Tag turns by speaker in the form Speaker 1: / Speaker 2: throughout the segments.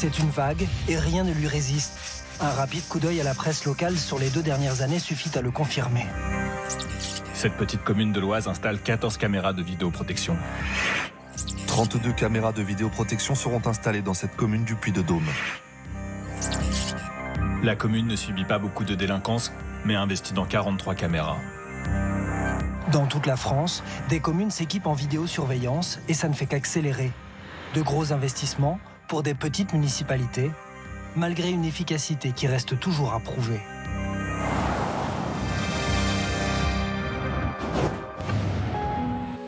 Speaker 1: C'est une vague et rien ne lui résiste. Un rapide coup d'œil à la presse locale sur les 2 dernières années suffit à le confirmer.
Speaker 2: Cette petite commune de l'Oise installe 14 caméras de vidéoprotection.
Speaker 3: 32 caméras de vidéoprotection seront installées dans cette commune du Puy-de-Dôme.
Speaker 2: La commune ne subit pas beaucoup de délinquance, mais investit dans 43 caméras.
Speaker 1: Dans toute la France, des communes s'équipent en vidéosurveillance et ça ne fait qu'accélérer. De gros investissements pour des petites municipalités, malgré une efficacité qui reste toujours à prouver.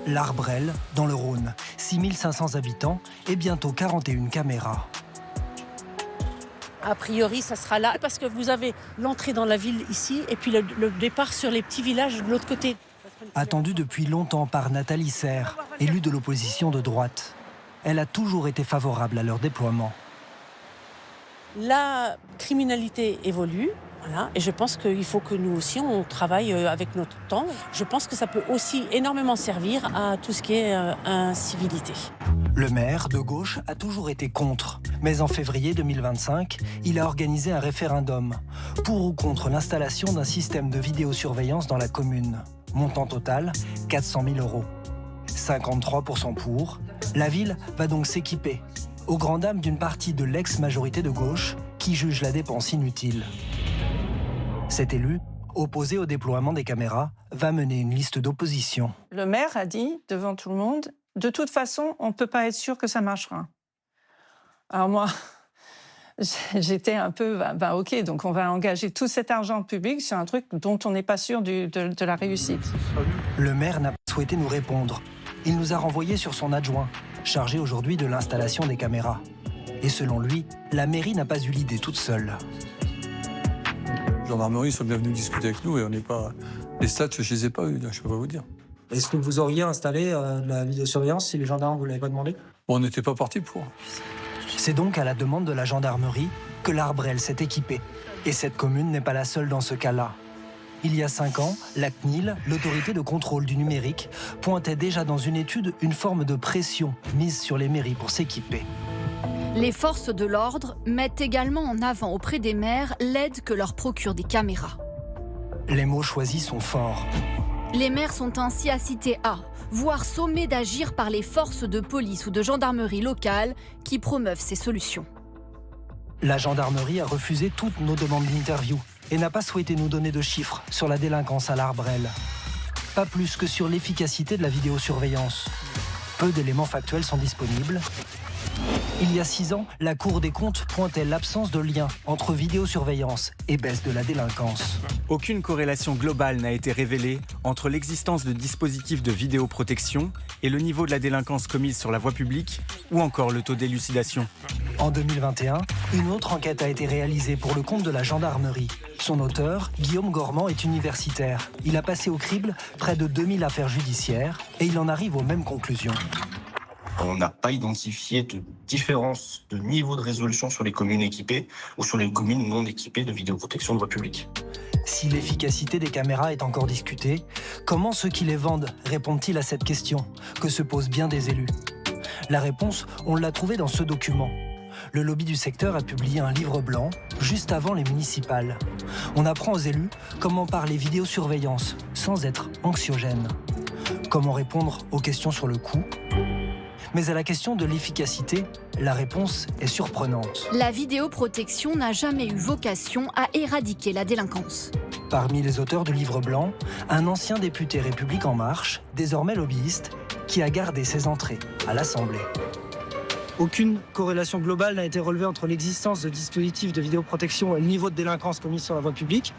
Speaker 1: L'Arbrel, dans le Rhône, 6500 habitants et bientôt 41 caméras.
Speaker 4: A priori, ça sera là, parce que vous avez l'entrée dans la ville ici, et puis le départ sur les petits villages de l'autre côté.
Speaker 1: Attendue depuis longtemps par Nathalie Serre, élue de l'opposition de droite. Elle a toujours été favorable à leur déploiement.
Speaker 4: La criminalité évolue, voilà, et je pense qu'il faut que nous aussi, on travaille avec notre temps. Je pense que ça peut aussi énormément servir à tout ce qui est incivilité.
Speaker 1: Le maire, de gauche, a toujours été contre. Mais en février 2025, il a organisé un référendum pour ou contre l'installation d'un système de vidéosurveillance dans la commune. Montant total, 400 000 €. 53% pour. La ville va donc s'équiper, aux grandes dames d'une partie de l'ex-majorité de gauche qui juge la dépense inutile. Cet élu, opposé au déploiement des caméras, va mener une liste d'opposition.
Speaker 5: Le maire a dit, devant tout le monde, de toute façon, on ne peut pas être sûr que ça marchera. Alors moi, j'étais un peu, ok, donc on va engager tout cet argent public sur un truc dont on n'est pas sûr de la réussite.
Speaker 1: Le maire n'a pas souhaité nous répondre. Il nous a renvoyés sur son adjoint, chargé aujourd'hui de l'installation des caméras. Et selon lui, la mairie n'a pas eu l'idée toute seule.
Speaker 6: Les gendarmeries sont bien venus discuter avec nous et on n'est pas... Les stats, je ne les ai pas eu, je ne peux pas vous dire.
Speaker 7: Est-ce que vous auriez installé la vidéosurveillance si les gendarmes ne vous l'avaient pas demandé?
Speaker 6: On n'était pas parti pour.
Speaker 1: C'est donc à la demande de la gendarmerie que l'Arbrel s'est équipé. Et cette commune n'est pas la seule dans ce cas-là. Il y a 5 ans, la CNIL, l'autorité de contrôle du numérique, pointait déjà dans une étude une forme de pression mise sur les mairies pour s'équiper.
Speaker 8: Les forces de l'ordre mettent également en avant auprès des maires l'aide que leur procurent des caméras.
Speaker 1: Les mots choisis sont forts.
Speaker 8: Les maires sont ainsi incités à, voire sommés d'agir par les forces de police ou de gendarmerie locales qui promeuvent ces solutions.
Speaker 1: La gendarmerie a refusé toutes nos demandes d'interview et n'a pas souhaité nous donner de chiffres sur la délinquance à l'Arbrel. Pas plus que sur l'efficacité de la vidéosurveillance. Peu d'éléments factuels sont disponibles. Il y a 6 ans, la Cour des comptes pointait l'absence de lien entre vidéosurveillance et baisse de la délinquance.
Speaker 9: Aucune corrélation globale n'a été révélée entre l'existence de dispositifs de vidéoprotection et le niveau de la délinquance commise sur la voie publique ou encore le taux d'élucidation.
Speaker 1: En 2021, une autre enquête a été réalisée pour le compte de la gendarmerie. Son auteur, Guillaume Gormand, est universitaire. Il a passé au crible près de 2000 affaires judiciaires et il en arrive aux mêmes conclusions.
Speaker 10: On n'a pas identifié de différence de niveau de résolution sur les communes équipées ou sur les communes non équipées de vidéoprotection de voie publique.
Speaker 1: Si l'efficacité des caméras est encore discutée, comment ceux qui les vendent répondent-ils à cette question que se posent bien des élus? La réponse, on l'a trouvée dans ce document. Le lobby du secteur a publié un livre blanc juste avant les municipales. On apprend aux élus comment parler vidéosurveillance sans être anxiogène. Comment répondre aux questions sur le coût. Mais à la question de l'efficacité, la réponse est surprenante.
Speaker 8: La vidéoprotection n'a jamais eu vocation à éradiquer la délinquance.
Speaker 1: Parmi les auteurs du livre blanc, un ancien député République En Marche, désormais lobbyiste, qui a gardé ses entrées à l'Assemblée.
Speaker 7: Aucune corrélation globale n'a été relevée entre l'existence de dispositifs de vidéoprotection et le niveau de délinquance commis sur la voie publique.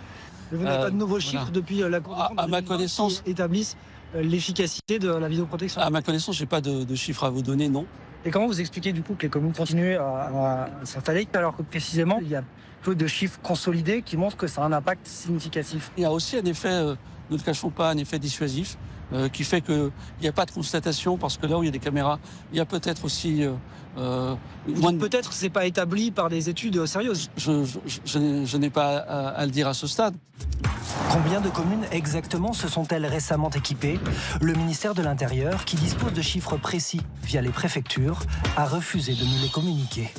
Speaker 7: Vous n'avez pas de nouveaux chiffres depuis la Cour des comptes
Speaker 6: à ma connaissance,
Speaker 7: qui établissent l'efficacité de la vidéoprotection?
Speaker 6: À ma connaissance, je n'ai pas de chiffres à vous donner, non.
Speaker 7: Et comment vous expliquez du coup que les communes continuent à s'installer alors que précisément il y a peu de chiffres consolidés qui montrent que ça a un impact significatif?
Speaker 6: Il y a aussi un effet, ne le cachons pas, un effet dissuasif qui fait qu'il n'y a pas de constatation parce que là où il y a des caméras, il y a peut-être aussi...
Speaker 7: Peut-être c'est pas établi par des études sérieuses.
Speaker 6: Je n'ai pas à le dire à ce stade.
Speaker 1: Combien de communes exactement se sont-elles récemment équipées? Le ministère de l'Intérieur, qui dispose de chiffres précis via les préfectures, a refusé de nous les communiquer.